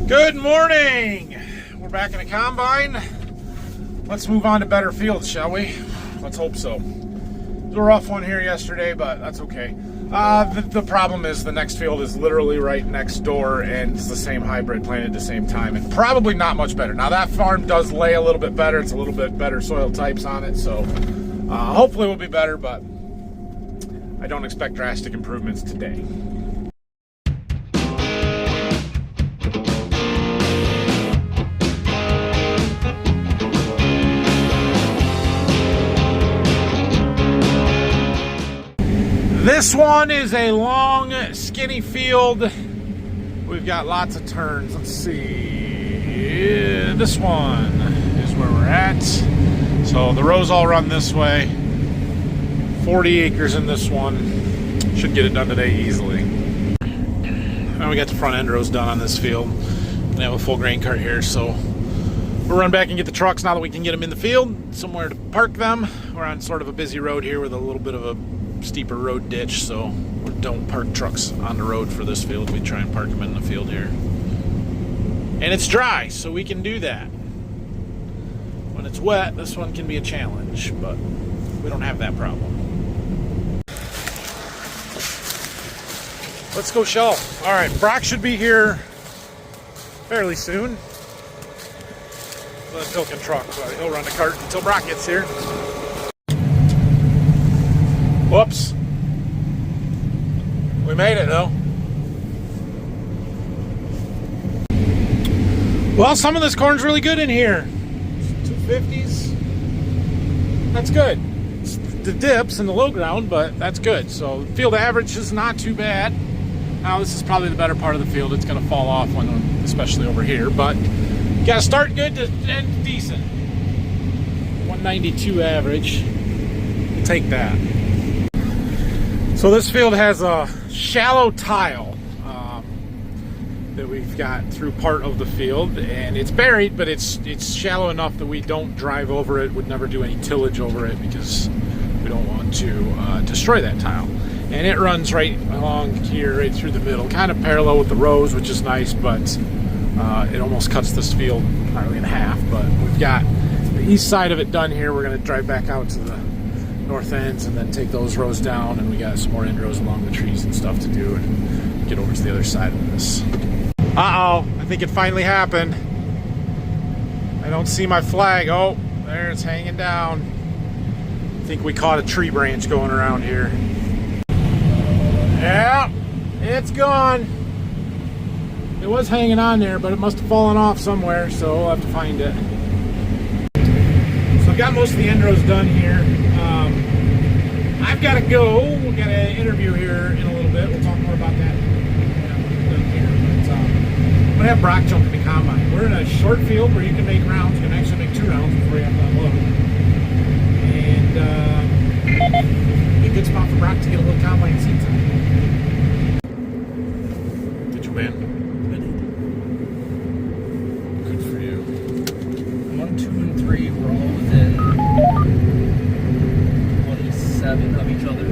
Good morning. We're back in a combine. Let's move on to better fields, shall we? Let's hope so. It was a rough one here yesterday, but that's okay. The problem is the next field is literally right next door, and it's the same hybrid planted at the same time, and probably not much better. Now that farm does lay a little bit better. It's a little bit better soil types on it, so hopefully we'll be better, but I don't expect drastic improvements today. This one is a long, skinny field. We've got lots of turns. Let's see. This one is where we're at. So the rows all run this way. 40 acres in this one. Should get it done today easily. And we got the front end rows done on this field. We have a full grain cart here, so we'll run back and get the trucks now that we can get them in the field. Somewhere to park them. We're on sort of a busy road here with a little bit of a steeper road ditch, so we don't park trucks on the road for this field. We try and park them in the field here. And it's dry, so we can do that. When it's wet, this one can be a challenge, but we don't have that problem. Let's go shell. All right, Brock should be here fairly soon. Phil can truck, but he'll run the cart until Brock gets here. Whoops. We made it though. Well, some of this corn's really good in here. 250s. That's good. It's the dips and the low ground, but that's good. So field average is not too bad. Now this is probably the better part of the field. It's going to fall off when, especially over here, but you got to start good to end decent. 192 average. We'll take that. So this field has a shallow tile that we've got through part of the field, and it's buried, but it's shallow enough that we don't drive over it, would never do any tillage over it because we don't want to destroy that tile. And it runs right along here, right through the middle, kind of parallel with the rows, which is nice, but it almost cuts this field probably in half. But we've got the east side of it done here. We're going to drive back out to the north ends and then take those rows down, and we got some more end rows along the trees and stuff to do and get over to the other side of this. Uh-oh, I think it finally happened. I don't see my flag. Oh, there it's hanging down. I think we caught a tree branch going around here. Yeah, it's gone. It was hanging on there, but it must have fallen off somewhere, so we'll have to find it. So I've got most of the end rows done here. I've got to go. We've got an interview here in a little bit. We'll talk more about that done here. But I'm going to have Brock jump in the combine. We're in a short field where you can make rounds. You can actually make 2 rounds before you have to unload. And be a good spot for Brock to get a little combine seat time. Did you win? Good for you. 1, 2, and 3 were all within 27 of each other.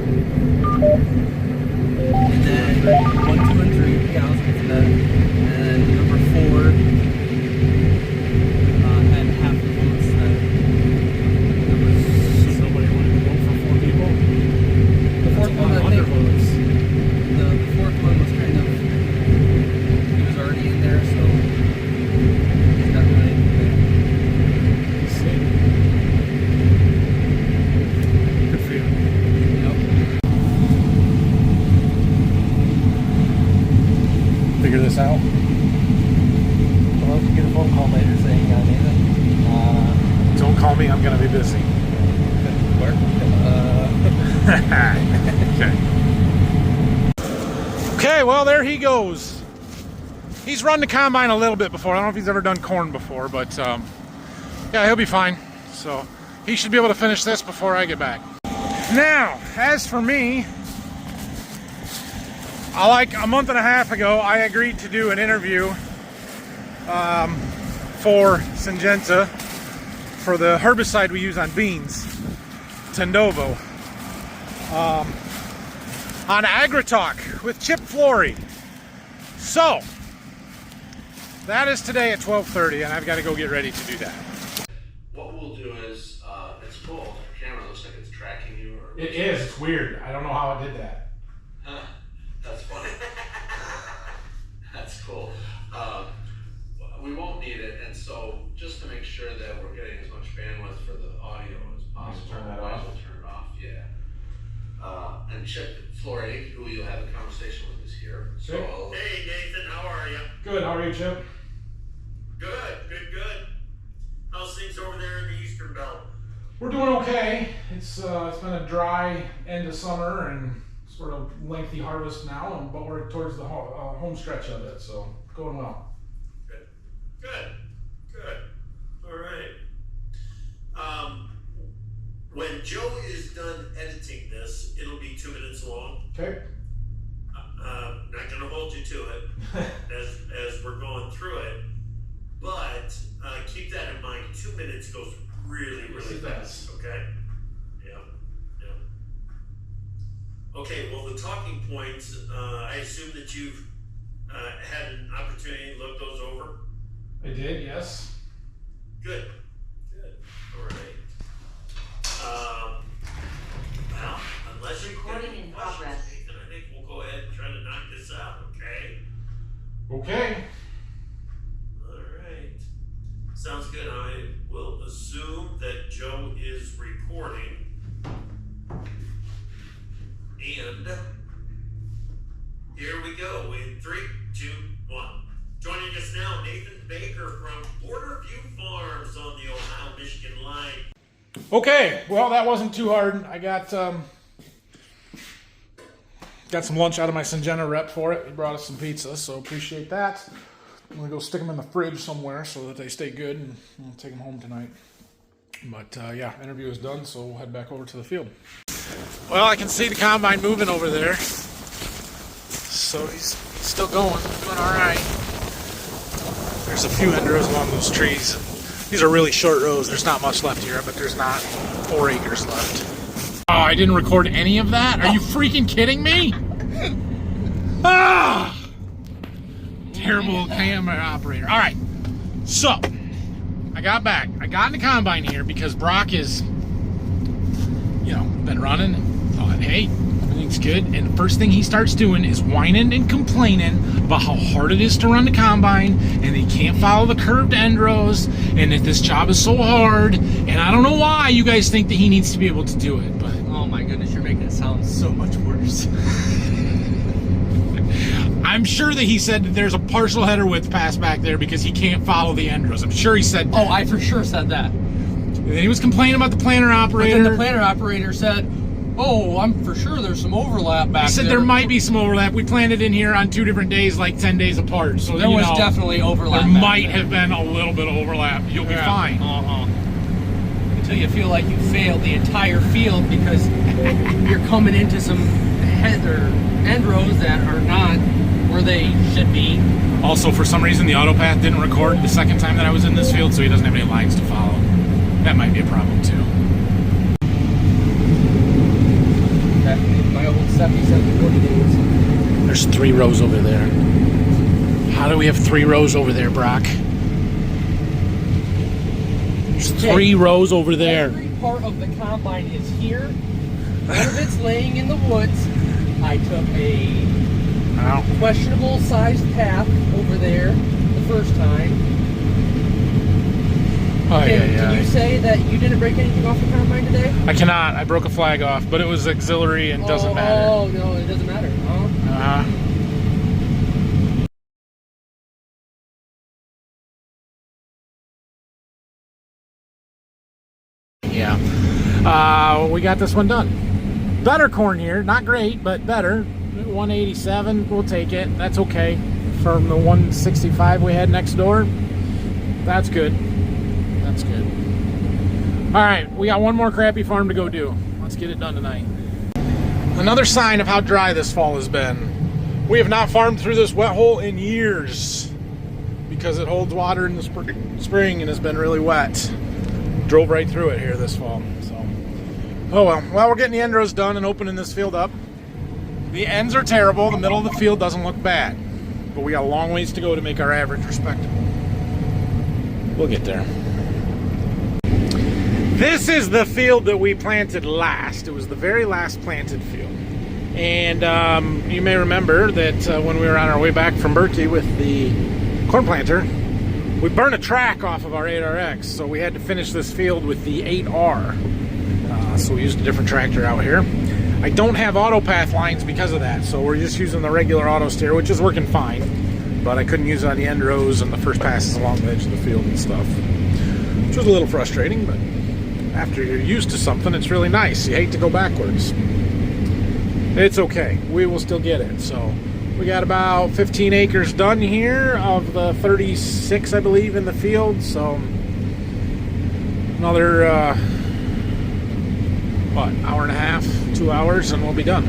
And then 1, 2, and 3, yeah, I was within that. And number 4 had half the votes that Somebody wanted to vote for 4 people? the fourth one, I think, the fourth one was kind of, he was already in there, so he's not really Good for you. Yep. Figure this out. Well, you get a phone call later saying, Nathan, Don't call me, I'm going to be busy. Okay. Okay, well, there he goes. He's run the combine a little bit before. I don't know if he's ever done corn before, but yeah, he'll be fine. So he should be able to finish this before I get back. Now, as for me, like a month and a half ago, I agreed to do an interview for Syngenta for the herbicide we use on beans, Tendovo, on Agra Talk with Chip Flory. So, that is today at 12:30, and I've got to go get ready to do that. What we'll do is, it's cool. The camera looks like it's tracking you. Or It is. It's weird. I don't know how it did that. Huh, that's funny. That's cool. We won't need it, and so just to make sure that we're getting as much bandwidth for the audio as possible, turn that otherwise off. we'll turn it off. Yeah. And Chip Flory, who you'll have a conversation with, is here. So Good. Hey Nathan, how are you? Good. How are you, Chip? Good. How's things over there in the Eastern Belt? We're doing okay. It's been a dry end of summer and sort of lengthy harvest now, but we're towards the home stretch of it, so going well. Good. All right. When Joe is done editing this, it'll be 2 minutes long. Okay. Not gonna hold you to it as we're going through it, but keep that in mind. 2 minutes goes really fast. Okay. Yeah. Okay. Well, the talking points. I assume that you've had an opportunity to look those over. I did, yes. Good. All right. Well, unless you're Recording in progress. Nathan, I think we'll go ahead and try to knock this out. Okay. Okay. All right. Sounds good. I will assume that Joe is recording. And here we go in 3, 2, 1. Joining us now, Nathan Baker from Border View Farms on the Ohio-Michigan line. Okay, well, that wasn't too hard. I got some lunch out of my Syngenta rep for it. He brought us some pizza, so appreciate that. I'm going to go stick them in the fridge somewhere so that they stay good, and I'll take them home tonight. But, yeah, interview is done, so we'll head back over to the field. Well, I can see the combine moving over there. So he's still going, doing all right. There's a few end rows along those trees. These are really short rows. There's not much left here, but there's not 4 acres left. Oh, I didn't record any of that? Are you freaking kidding me? Ah! Terrible camera operator. All right, so I got back. I got in the combine here because Brock is, been running and thought, hey, everything's good. And the first thing he starts doing is whining and complaining about how hard it is to run the combine and he can't follow the curved end rows and that this job is so hard. And I don't know why you guys think that he needs to be able to do it, but Oh my goodness, you're making it sound so much worse. I'm sure that he said that there's a partial header width pass back there because he can't follow the end rows. I'm sure he said that. Oh, I for sure said that. And then he was complaining about the planter But operator. then the planter operator said, oh, I'm for sure there's some overlap back He said there might be some overlap. We planted in here on 2 different days, like 10 days apart. So There was definitely overlap. There back might there. have been a little bit of overlap. You'll be fine. Until you feel like you failed the entire field because you're coming into some end rows that are not where they should be. Also, for some reason, the autopath didn't record the second time that I was in this field, so he doesn't have any lines to follow. That might be a problem too. Back in my old 77 40 days. There's 3 rows over there. How do we have 3 rows over there, Brock? There's 3 rows over there. Every part of the combine is here. None of it's laying in the woods. I took a questionable sized path over there the first time. Can you say that you didn't break anything off the combine today? I cannot. I broke a flag off, but it was auxiliary and doesn't matter. Oh, no, it doesn't matter. Yeah. We got this one done. Better corn here. Not great, but better. 187. We'll take it. That's okay. From the 165 we had next door. That's good. That's good. All right. We got one more crappy farm to go do. Let's get it done tonight. Another sign of how dry this fall has been. We have not farmed through this wet hole in years because it holds water in the spring and has been really wet. Drove right through it here this fall. So, oh well. Well, we're getting the end rows done and opening this field up. The ends are terrible. The middle of the field doesn't look bad. but we got a long ways to go to make our average respectable. We'll get there. This is the field that we planted last. It was the very last planted field. And you may remember that when we were on our way back from Berkey with the corn planter, we burned a track off of our 8RX, so we had to finish this field with the 8R. So we used a different tractor out here. I don't have auto path lines because of that, so we're just using the regular auto steer, which is working fine. But I couldn't use it on the end rows and the first passes along the edge of the field and stuff, which was a little frustrating, but after you're used to something, it's really nice. You hate to go backwards. It's okay. We will still get it. So we got about 15 acres done here of the 36, I believe, in the field. So another, hour and a half, 2 hours, and we'll be done.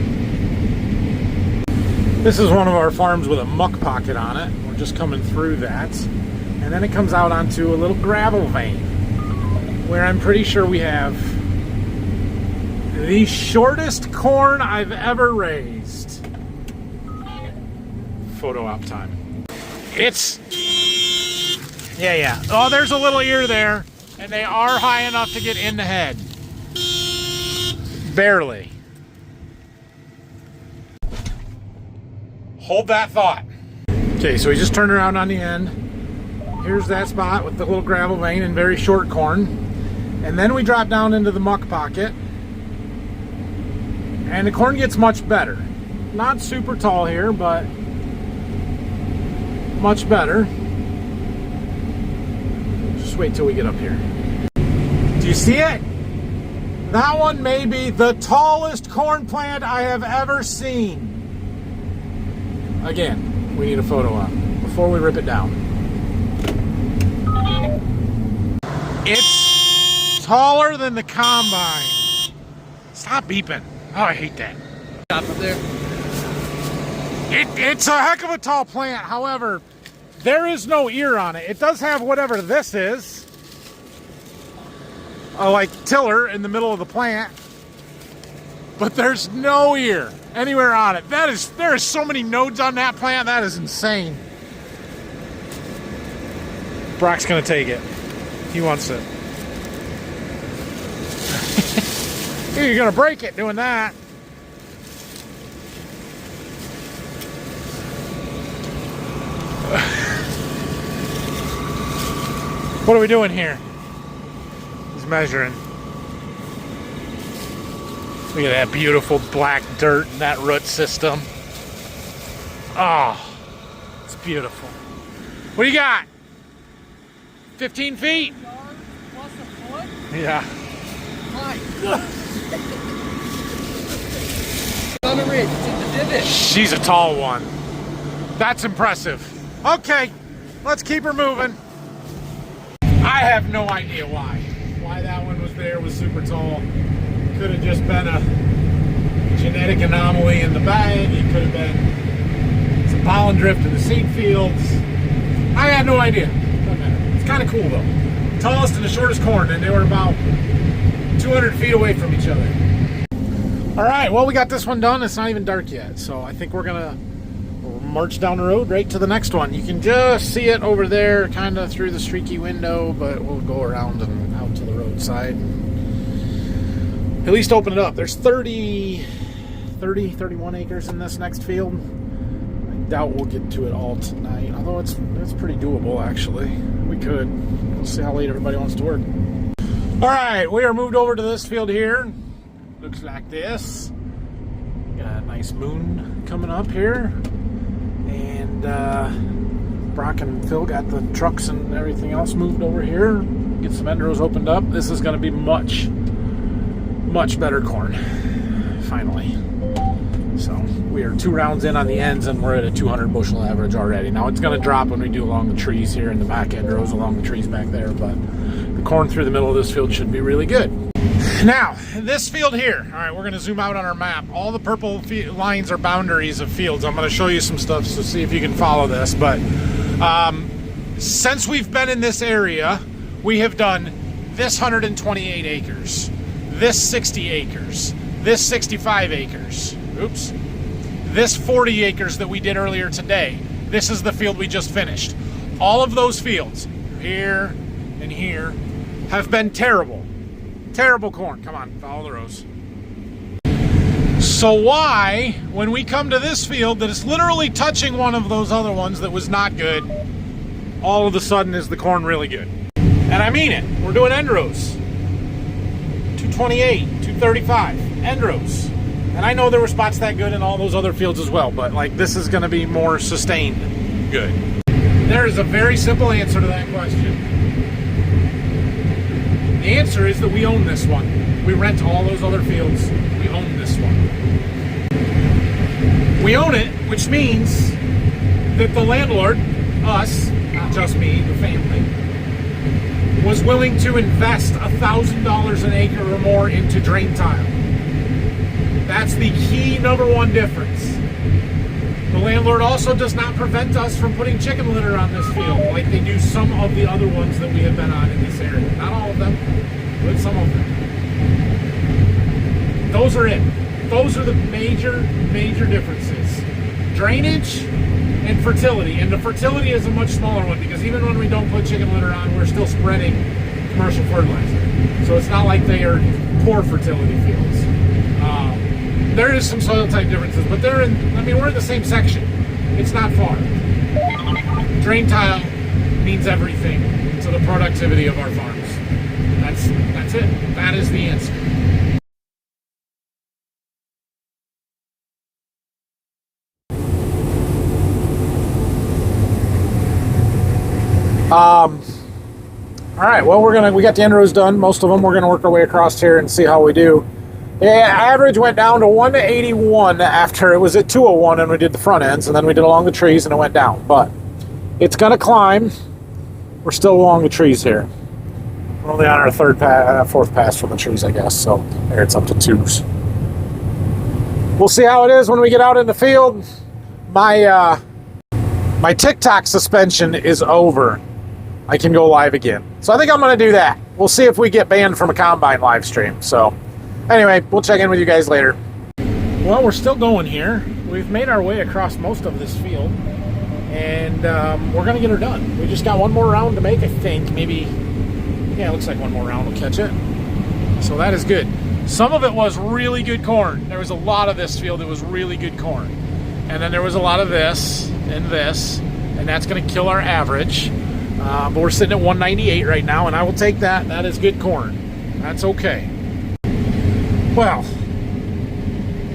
This is one of our farms with a muck pocket on it. We're just coming through that. And then it comes out onto a little gravel vein, where I'm pretty sure we have the shortest corn I've ever raised. Photo op time. It's, yeah. Oh, there's a little ear there, and they are high enough to get in the head. Barely. Hold that thought. Okay, so we just turned around on the end. Here's that spot with the little gravel vein and very short corn. And then we drop down into the muck pocket. And the corn gets much better. Not super tall here, but much better. Just wait till we get up here. Do you see it? That one may be the tallest corn plant I have ever seen. Again, we need a photo op before we rip it down. It's taller than the combine. Stop beeping. Oh, I hate that. Up there. It's a heck of a tall plant. However, there is no ear on it. It does have whatever this is. Like tiller in the middle of the plant. But there's no ear anywhere on it. There is so many nodes on that plant. That is insane. Brock's gonna take it. He wants it. You're gonna break it doing that. What are we doing here? He's measuring. Look at that beautiful black dirt in that root system. Oh, it's beautiful. What do you got? 15 feet? Plus a foot? Yeah. My goodness. On the ridge, it's in the divot. She's a tall one. That's impressive. Okay, let's keep her moving. I have no idea why that one was there, was super tall. Could have just been a genetic anomaly in the bag. It could have been some pollen drift in the seed fields. I had no idea. Doesn't matter. It's kind of cool though. Tallest and the shortest corn, and they were about 200 feet away from each other. All right, well, we got this one done. It's not even dark yet, so I think we'll march down the road right to the next one. You can just see it over there, kind of through the streaky window, but we'll go around and out to the roadside. At least open it up. There's 31 acres in this next field. I doubt we'll get to it all tonight, although it's pretty doable, actually. We could. We'll see how late everybody wants to work. All right, we are moved over to this field here. Looks like this. Got a nice moon coming up here. And Brock and Phil got the trucks and everything else moved over here. Get some end rows opened up. This is going to be much better corn, finally. So we are 2 rounds in on the ends, and we're at a 200 bushel average already. Now it's going to drop when we do along the trees here in the back end rows along the trees back there, but the corn through the middle of this field should be really good. Now, this field here, all right, we're going to zoom out on our map. All the purple lines are boundaries of fields. I'm going to show you some stuff, so see if you can follow this. But since we've been in this area, we have done this 128 acres, this 60 acres, this 65 acres, oops, this 40 acres that we did earlier today. This is the field we just finished. All of those fields, here and here, have been terrible. Terrible corn. Come on, follow the rows. So why, when we come to this field that is literally touching one of those other ones that was not good, all of a sudden is the corn really good? And I mean it. We're doing end rows. 228, 235, end rows. And I know there were spots that good in all those other fields as well, but like this is going to be more sustained good. There is a very simple answer to that question. The answer is that we own this one. We rent all those other fields. We own this one. We own it, which means that the landlord, us, not just me, the family, was willing to invest $1,000 an acre or more into drain tile. That's the key number one difference. The landlord also does not prevent us from putting chicken litter on this field like they do some of the other ones that we have been on in this area. Not all of them, but some of them. Those are it. Those are the major differences. Drainage and fertility. And the fertility is a much smaller one because even when we don't put chicken litter on, we're still spreading commercial fertilizer. So it's not like they are poor fertility fields. There is some soil type differences, but we're in the same section. It's not far. Drain tile means everything to the productivity of our farms. That's it. That is the answer. All right, well, we got the end rows done. Most of them. We're gonna work our way across here and see how we do. Yeah, average went down to 181 after it was at 201 and we did the front ends, and then we did along the trees and it went down. But it's gonna climb. We're still along the trees here. We're only on our fourth pass from the trees, I guess. So there, it's up to 2s. We'll see how it is when we get out in the field. My TikTok suspension is over. I can go live again. So I think I'm going to do that. We'll see if we get banned from a combine live stream. So anyway, we'll check in with you guys later. Well, we're still going here. We've made our way across most of this field. And we're going to get her done. We just got one more round to make, I think. Maybe, yeah, it looks like one more round will catch it. So that is good. Some of it was really good corn. There was a lot of this field that was really good corn. And then there was a lot of this and this. And that's going to kill our average. But we're sitting at 198 right now, and I will take that. That is good corn. That's okay. Well,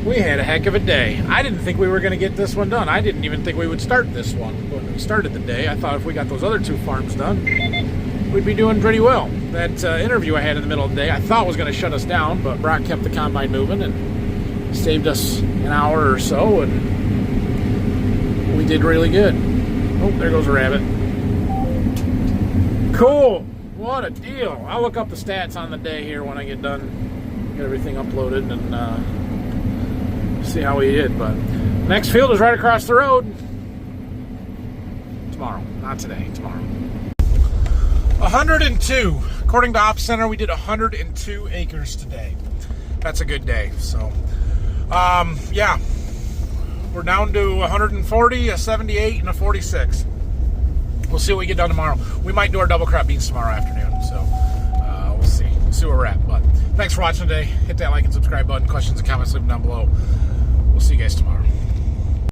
we had a heck of a day. I didn't think we were going to get this one done. I didn't even think we would start this one when we started the day. I thought if we got those other 2 farms done, we'd be doing pretty well. That interview I had in the middle of the day, I thought was going to shut us down, but Brock kept the combine moving and saved us an hour or so, and we did really good. Oh, there goes a rabbit. Cool. What a deal. I'll look up the stats on the day here when I get done, get everything uploaded, and see how we did. But next field is right across the road. Tomorrow. Not today. Tomorrow. 102. According to Ops Center, we did 102 acres today. That's a good day. So, yeah. We're down to 140, a 78, and a 46. We'll see what we get done tomorrow. We might do our double crop beans tomorrow afternoon. So, we'll see. We'll see where we're at. But thanks for watching today. Hit that like and subscribe button. Questions and comments, leave them down below. We'll see you guys tomorrow.